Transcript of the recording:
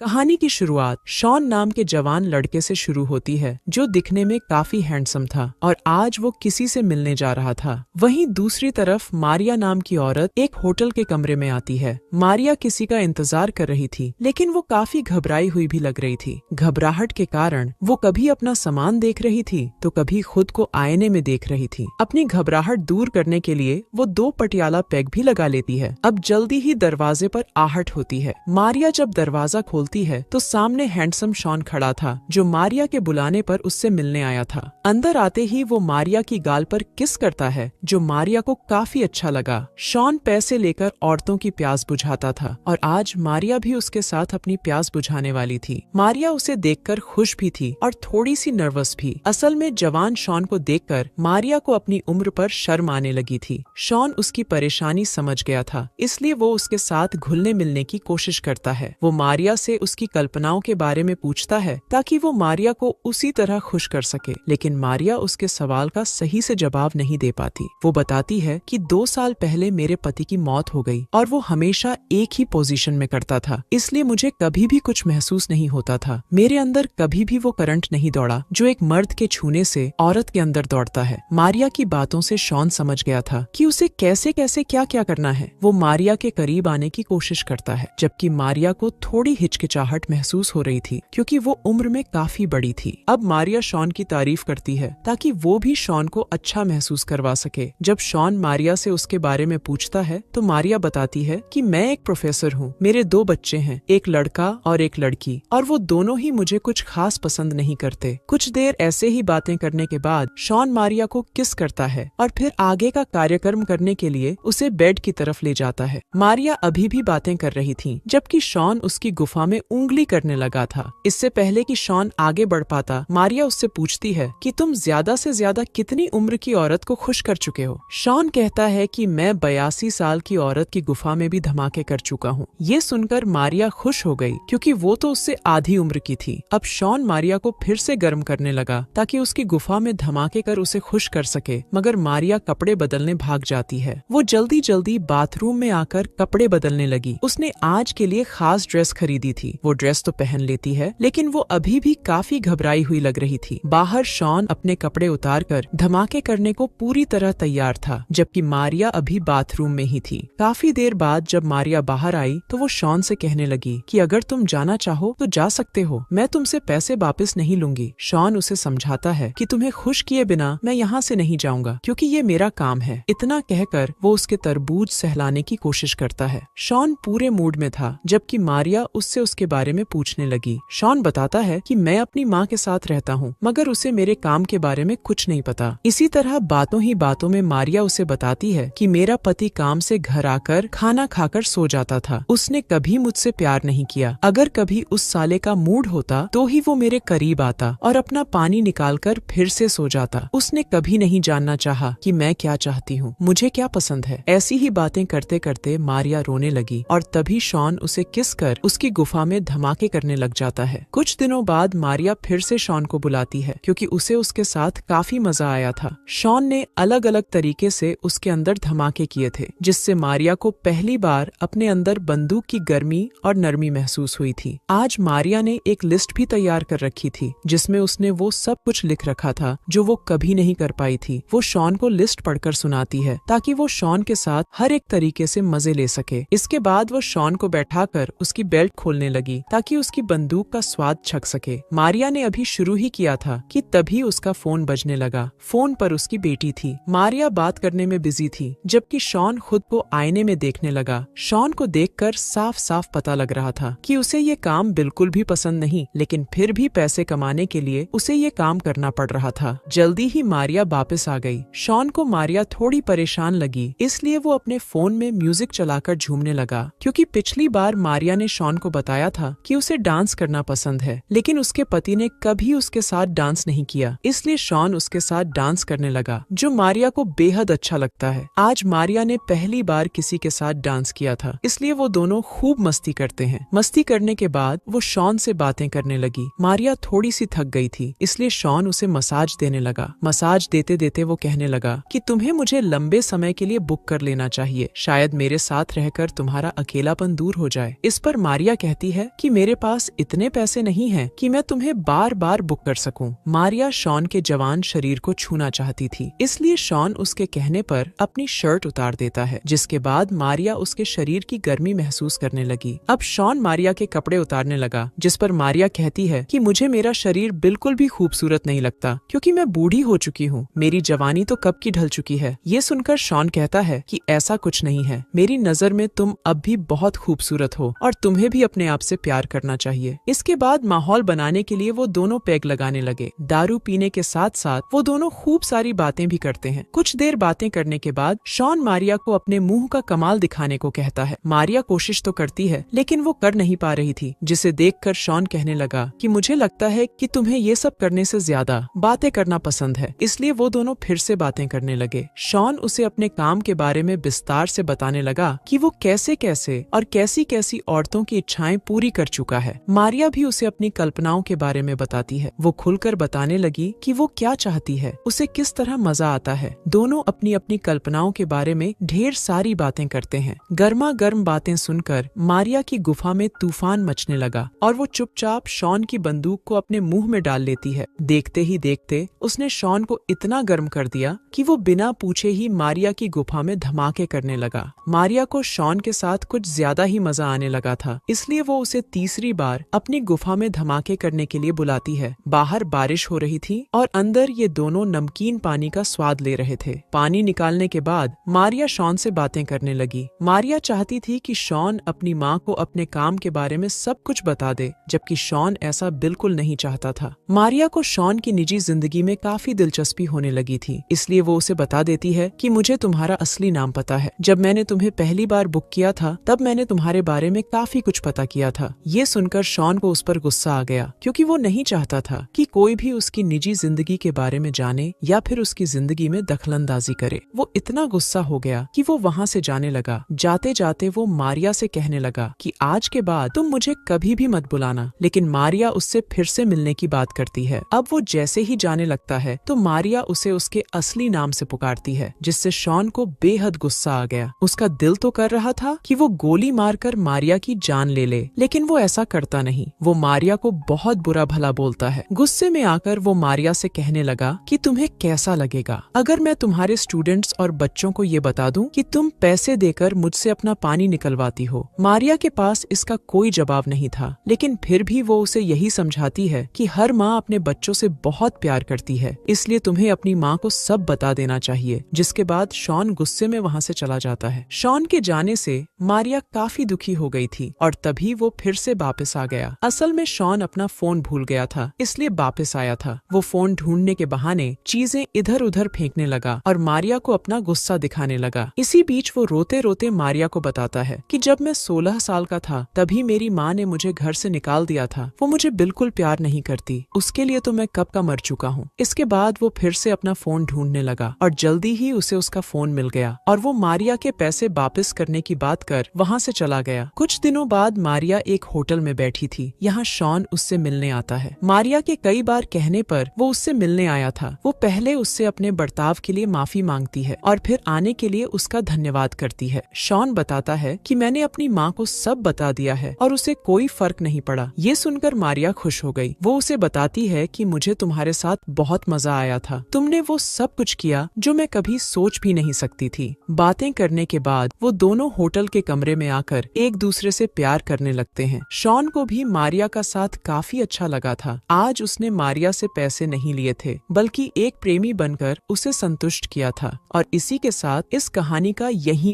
कहानी की शुरुआत शॉन नाम के जवान लड़के से शुरू होती है जो दिखने में काफी हैंडसम था और आज वो किसी से मिलने जा रहा था। वहीं दूसरी तरफ मारिया नाम की औरत एक होटल के कमरे में आती है। मारिया किसी का इंतजार कर रही थी, लेकिन वो काफी घबराई हुई भी लग रही थी। घबराहट के कारण वो कभी अपना सामान देख रही थी तो कभी खुद को आईने में देख रही थी। अपनी घबराहट दूर करने के लिए वो 2 पटियाला पैग भी लगा लेती है। अब जल्दी ही दरवाजे पर आहट होती है। मारिया जब दरवाजा खोलती है तो सामने हैंडसम शॉन खड़ा था जो मारिया के बुलाने पर उससे मिलने आया था। अंदर आते ही वो मारिया की गाल पर किस करता है जो मारिया को काफी अच्छा लगा। शॉन पैसे लेकर औरतों की प्यास बुझाता था और आज मारिया भी उसके साथ अपनी प्यास बुझाने वाली थी। मारिया उसे देखकर खुश भी थी और थोड़ी सी नर्वस भी। असल में जवान शॉन को देखकर मारिया को अपनी उम्र पर शर्म आने लगी थी। शॉन उसकी परेशानी समझ गया था, इसलिए वो उसके साथ घुलने मिलने की कोशिश करता है। वो मारिया से उसकी कल्पनाओं के बारे में पूछता है ताकि वो मारिया को उसी तरह खुश कर सके, लेकिन मारिया उसके सवाल का सही से जवाब नहीं दे पाती। वो बताती है कि 2 साल पहले मेरे पति की मौत हो गई और वो हमेशा एक ही पोजीशन में करता था, इसलिए मुझे कभी भी कुछ महसूस नहीं होता था। मेरे अंदर कभी भी वो करंट नहीं दौड़ा जो एक मर्द के छूने से औरत के अंदर दौड़ता है। मारिया की बातों से शॉन समझ गया था कि उसे कैसे कैसे क्या क्या करना है। वो मारिया के करीब आने की कोशिश करता है, जबकि मारिया को थोड़ी हिचकिचाहट महसूस हो रही थी क्योंकि वो उम्र में काफी बड़ी थी। अब मारिया शॉन की तारीफ करती है ताकि वो भी शॉन को अच्छा महसूस करवा सके। जब शॉन मारिया से उसके बारे में पूछता है तो मारिया बताती है कि मैं एक प्रोफेसर हूँ, मेरे 2 बच्चे हैं, एक लड़का और एक लड़की, और वो दोनों ही मुझे कुछ खास पसंद नहीं करते। कुछ देर ऐसे ही बातें करने के बाद शॉन मारिया को किस करता है और फिर आगे का कार्यक्रम करने के लिए उसे बेड की तरफ ले जाता है। मारिया अभी भी बातें कर रही थी जबकि शॉन उसकी गुफा में उंगली करने लगा था। इससे पहले कि शॉन आगे बढ़ पाता, मारिया उससे पूछती है कि तुम ज्यादा से ज्यादा कितनी उम्र की औरत को खुश कर चुके हो। शॉन कहता है कि मैं 82 साल की औरत की गुफा में भी धमाके कर चुका हूँ। ये सुनकर मारिया खुश हो गई क्योंकि वो तो उससे आधी उम्र की थी। अब शॉन मारिया को फिर से गर्म करने लगा ताकि उसकी गुफा में धमाके कर उसे खुश कर सके, मगर मारिया कपड़े बदलने भाग जाती है। वो जल्दी जल्दी बाथरूम में आकर कपड़े बदलने लगी। उसने आज के लिए खास ड्रेस खरीदी थी। वो ड्रेस तो पहन लेती है, लेकिन वो अभी भी काफी घबराई हुई लग रही थी। बाहर शॉन अपने कपड़े उतारकर धमाके करने को पूरी तरह तैयार था, जबकि मारिया अभी बाथरूम में ही थी। काफी देर बाद जब मारिया बाहर आई तो वो शॉन से कहने लगी कि अगर तुम जाना चाहो तो जा सकते हो, मैं तुमसे पैसे वापस नहीं लूंगी। शॉन उसे समझाता है कि तुम्हें खुश किए बिना मैं यहाँ से नहीं जाऊंगा क्योंकि ये मेरा काम है। इतना कहकर वो उसके तरबूज सहलाने की कोशिश करता है। शॉन पूरे मूड में था, जबकि मारिया उससे उसके बारे में पूछने लगी। शॉन बताता है कि मैं अपनी माँ के साथ रहता हूँ, मगर उसे मेरे काम के बारे में कुछ नहीं पता। इसी तरह बातों ही बातों में मारिया उसे बताती है कि मेरा पति काम से घर आकर खाना खाकर सो जाता था। उसने कभी मुझसे प्यार नहीं किया। अगर कभी उस साले का मूड होता तो ही वो मेरे करीब आता और अपना पानी निकालकर फिर से सो जाता। उसने कभी नहीं जानना चाहा कि मैं क्या चाहती हूँ, मुझे क्या पसंद है। ऐसी ही बातें करते करते मारिया रोने लगी और तभी शॉन उसे किस कर उसकी गुफा में धमाके करने लग जाता है। कुछ दिनों बाद मारिया फिर से शॉन को बुलाती है क्योंकि उसे उसके साथ काफी मजा आया था। शॉन ने अलग अलग तरीके से उसके अंदर धमाके किए थे, जिससे मारिया को पहली बार अपने अंदर बंदूक की गर्मी और नरमी महसूस हुई थी। आज मारिया ने एक लिस्ट भी तैयार कर रखी थी जिसमें उसने वो सब कुछ लिख रखा था जो वो कभी नहीं कर पाई थी। वो शॉन को लिस्ट पढ़कर सुनाती है ताकि वो शॉन के साथ हर एक तरीके से मजे ले सके। इसके बाद वो शॉन को बैठाकर उसकी बेल्ट खोलने लगी ताकि उसकी बंदूक का स्वाद छक सके। मारिया ने अभी शुरू ही किया था कि तभी उसका फोन बजने लगा। फोन पर उसकी बेटी थी। मारिया बात करने में बिजी थी, जबकि शॉन खुद को आईने में देखने लगा। शॉन को देखकर साफ साफ पता लग रहा था कि उसे ये काम बिल्कुल भी पसंद नहीं, लेकिन फिर भी पैसे कमाने के लिए उसे ये काम करना पड़ रहा था। जल्दी ही मारिया वापस आ गई। शॉन को मारिया थोड़ी परेशान लगी, इसलिए वो अपने फोन में म्यूजिक चलाकर झूमने लगा क्योंकि पिछली बार मारिया ने शॉन को बताया था कि उसे डांस करना पसंद है, लेकिन उसके पति ने कभी उसके साथ डांस नहीं किया। इसलिए शॉन उसके साथ डांस करने लगा जो मारिया को बेहद अच्छा लगता है। आज मारिया ने पहली बार किसी के साथ डांस किया था, इसलिए वो दोनों खूब मस्ती करते हैं। मस्ती करने के बाद वो शॉन से बातें करने लगी। मारिया थोड़ी सी थक गई थी, इसलिए शॉन उसे मसाज देने लगा। मसाज देते देते वो कहने लगा कि तुम्हें मुझे लंबे समय के लिए बुक कर लेना चाहिए, शायद मेरे साथ रहकर तुम्हारा अकेलापन दूर हो जाए। इस पर मारिया कहती बताती है कि मेरे पास इतने पैसे नहीं हैं कि मैं तुम्हें बार बार बुक कर सकूं। मारिया शॉन के जवान शरीर को छूना चाहती थी, इसलिए शॉन उसके कहने पर अपनी शर्ट उतार देता है, जिसके बाद मारिया उसके शरीर की गर्मी महसूस करने लगी। अब शॉन मारिया के कपड़े उतारने लगा, जिस पर मारिया कहती है कि मुझे मेरा शरीर बिल्कुल भी खूबसूरत नहीं लगता, क्योंकि मैं बूढ़ी हो चुकी हूँ। मेरी जवानी तो कब की ढल चुकी है। ये सुनकर शॉन कहता है कि ऐसा कुछ नहीं है, मेरी नजर में तुम अब भी बहुत खूबसूरत हो और तुम्हें भी अपने आप से प्यार करना चाहिए। इसके बाद माहौल बनाने के लिए वो दोनों पैग लगाने लगे। दारू पीने के साथ साथ वो दोनों खूब सारी बातें भी करते हैं। कुछ देर बातें करने के बाद शॉन मारिया को अपने मुंह का कमाल दिखाने को कहता है। मारिया कोशिश तो करती है, लेकिन वो कर नहीं पा रही थी, जिसे देखकर शॉन कहने लगा कि मुझे लगता है कि तुम्हें ये सब करने से ज्यादा बातें करना पसंद है। इसलिए वो दोनों फिर से बातें करने लगे। शॉन उसे अपने काम के बारे में विस्तार से बताने लगा कि वो कैसे कैसे और कैसी कैसी औरतों की इच्छाएं पूरी कर चुका है। मारिया भी उसे अपनी कल्पनाओं के बारे में बताती है। वो खुलकर बताने लगी कि वो क्या चाहती है, उसे किस तरह मजा आता है। दोनों अपनी अपनी कल्पनाओं के बारे में ढेर सारी बातें करते हैं। गर्मा गर्म बातें सुनकर मारिया की गुफा में तूफान मचने लगा और वो चुपचाप शॉन की बंदूक को अपने मुंह में डाल लेती है। देखते ही देखते उसने शॉन को इतना गर्म कर दिया कि वो बिना पूछे ही मारिया की गुफा में धमाके करने लगा। मारिया को शॉन के साथ कुछ ज्यादा ही मजा आने लगा था, इसलिए वो उसे तीसरी बार अपनी गुफा में धमाके करने के लिए बुलाती है। बाहर बारिश हो रही थी और अंदर ये दोनों नमकीन पानी का स्वाद ले रहे थे। पानी निकालने के बाद मारिया शॉन से बातें करने लगी। मारिया चाहती थी कि शॉन अपनी माँ को अपने काम के बारे में सब कुछ बता दे, जबकि शॉन ऐसा बिल्कुल नहीं चाहता था। मारिया को शॉन की निजी जिंदगी में काफी दिलचस्पी होने लगी थी, इसलिए वो उसे बता देती है कि मुझे तुम्हारा असली नाम पता है। जब मैंने तुम्हें पहली बार बुक किया था तब मैंने तुम्हारे बारे में काफी कुछ पता किया था। ये सुनकर शॉन को उस पर गुस्सा आ गया, क्योंकि वो नहीं चाहता था कि कोई भी उसकी निजी जिंदगी के बारे में जाने या फिर उसकी जिंदगी में दखलंदाजी करे। वो इतना गुस्सा हो गया कि वो वहाँ से जाने लगा। जाते जाते वो मारिया से कहने लगा कि आज के बाद तुम मुझे कभी भी मत बुलाना, लेकिन मारिया उससे फिर से मिलने की बात करती है। अब वो जैसे ही जाने लगता है तो मारिया उसे उसके असली नाम से पुकारती है, जिससे शॉन को बेहद गुस्सा आ गया। उसका दिल तो कर रहा था कि वो गोली मारकर मारिया की जान ले ले, लेकिन वो ऐसा करता नहीं। वो मारिया को बहुत बुरा भला बोलता है। गुस्से में आकर वो मारिया से कहने लगा कि तुम्हें कैसा लगेगा अगर मैं तुम्हारे स्टूडेंट्स और बच्चों को ये बता दूं कि तुम पैसे देकर मुझसे अपना पानी निकलवाती हो। मारिया के पास इसका कोई जवाब नहीं था, लेकिन फिर भी वो उसे यही समझाती है कि हर माँ अपने बच्चों से बहुत प्यार करती है, इसलिए तुम्हें अपनी माँ को सब बता देना चाहिए। जिसके बाद शॉन गुस्से में वहाँ से चला जाता है। शॉन के जाने से मारिया काफी दुखी हो गई थी और तभी वो फिर से वापस आ गया। असल में शॉन अपना फोन भूल गया था, इसलिए वापस आया था। वो फोन ढूंढने के बहाने चीजें इधर उधर फेंकने लगा और मारिया को अपना गुस्सा दिखाने लगा। इसी बीच वो रोते रोते मारिया को बताता है कि जब मैं 16 साल का था तभी मेरी माँ ने मुझे घर से निकाल दिया था। वो मुझे बिल्कुल प्यार नहीं करती, उसके लिए तो मैं कब का मर चुका हूँ। इसके बाद वो फिर से अपना फोन ढूंढने लगा और जल्दी ही उसे उसका फोन मिल गया और वो मारिया के पैसे वापस करने की बात कर वहाँ से चला गया। कुछ दिनों बाद मारिया एक होटल में बैठी थी। यहाँ शॉन उससे मिलने आता है। मारिया के कई बार कहने पर वो उससे मिलने आया था। वो पहले उससे अपने बर्ताव के लिए माफी मांगती है और फिर आने के लिए उसका धन्यवाद करती है। शॉन बताता है कि मैंने अपनी माँ को सब बता दिया है और उसे कोई फर्क नहीं पड़ा। ये सुनकर मारिया खुश हो गई। वो उसे बताती है कि मुझे तुम्हारे साथ बहुत मजा आया था। तुमने वो सब कुछ किया जो मैं कभी सोच भी नहीं सकती थी। बातें करने के बाद वो दोनों होटल के कमरे में आकर एक दूसरे से प्यार करने लगते हैं। शॉन को भी मारिया का साथ काफी अच्छा लगा था। आज उसने मारिया से पैसे नहीं लिए थे, बल्कि एक प्रेमी बनकर उसे संतुष्ट किया था। और इसी के साथ इस कहानी का यही